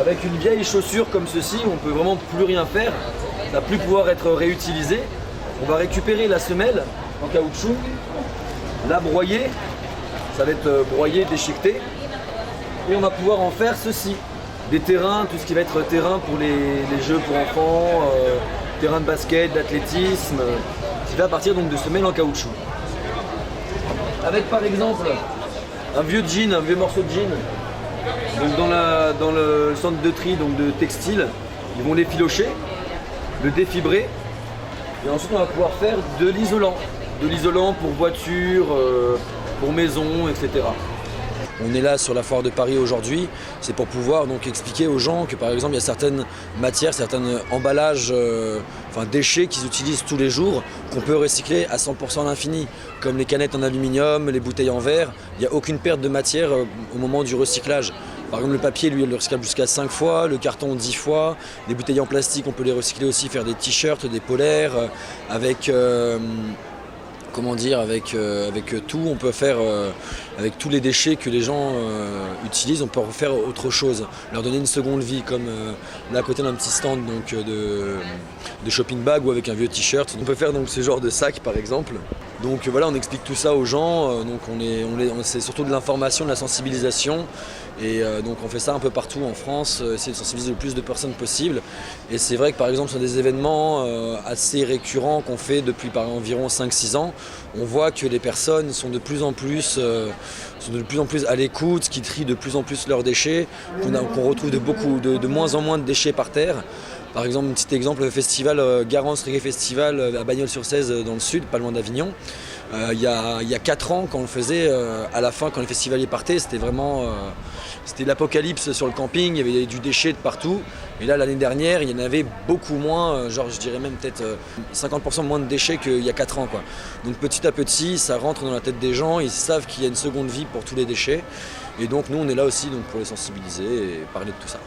Avec une vieille chaussure comme ceci, où on peut vraiment plus rien faire, ça va plus pouvoir être réutilisé. On va récupérer la semelle en caoutchouc, la broyer, ça va être broyé, déchiqueté, et on va pouvoir en faire ceci. Des terrains, tout ce qui va être terrain pour les jeux pour enfants, terrain de basket, d'athlétisme, c'est fait à partir donc de semelles en caoutchouc. Avec par exemple un vieux jean, un vieux morceau de jean, donc dans le centre de tri donc de textile, ils vont l'effilocher, le défibrer, et ensuite on va pouvoir faire de l'isolant pour voiture, pour maison, etc. On est là sur la foire de Paris aujourd'hui, c'est pour pouvoir donc expliquer aux gens que par exemple il y a certaines matières, certains emballages, déchets qu'ils utilisent tous les jours, qu'on peut recycler à 100% à l'infini, comme les canettes en aluminium, les bouteilles en verre, il n'y a aucune perte de matière au moment du recyclage. Par exemple le papier, lui, il le recycle jusqu'à 5 fois, le carton 10 fois, les bouteilles en plastique, on peut les recycler aussi, faire des t-shirts, des polaires, avec tout, on peut faire avec tous les déchets que les gens utilisent, on peut refaire autre chose, leur donner une seconde vie, comme là à côté d'un petit stand donc, de shopping bag ou avec un vieux t-shirt. On peut faire donc ce genre de sac par exemple. Donc voilà, on explique tout ça aux gens, donc c'est surtout de l'information, de la sensibilisation, et donc on fait ça un peu partout en France, essayer de sensibiliser le plus de personnes possible. Et c'est vrai que par exemple sur des événements assez récurrents qu'on fait depuis environ 5-6 ans, on voit que les personnes sont de plus en plus à l'écoute, qui trient de plus en plus leurs déchets, qu'on retrouve de moins en moins de déchets par terre. Par exemple, un petit exemple, le festival Garance Reggae Festival à Bagnols-sur-Cèze dans le sud, pas loin d'Avignon. Il y a 4 ans, quand on le faisait, à la fin, quand les festivaliers partaient, c'était vraiment c'était l'apocalypse sur le camping, il y avait du déchet de partout. Et là, l'année dernière, il y en avait beaucoup moins, je dirais même peut-être 50% moins de déchets qu'il y a 4 ans, quoi. Donc petit à petit, ça rentre dans la tête des gens, ils savent qu'il y a une seconde vie pour tous les déchets. Et donc nous, on est là aussi donc, pour les sensibiliser et parler de tout ça.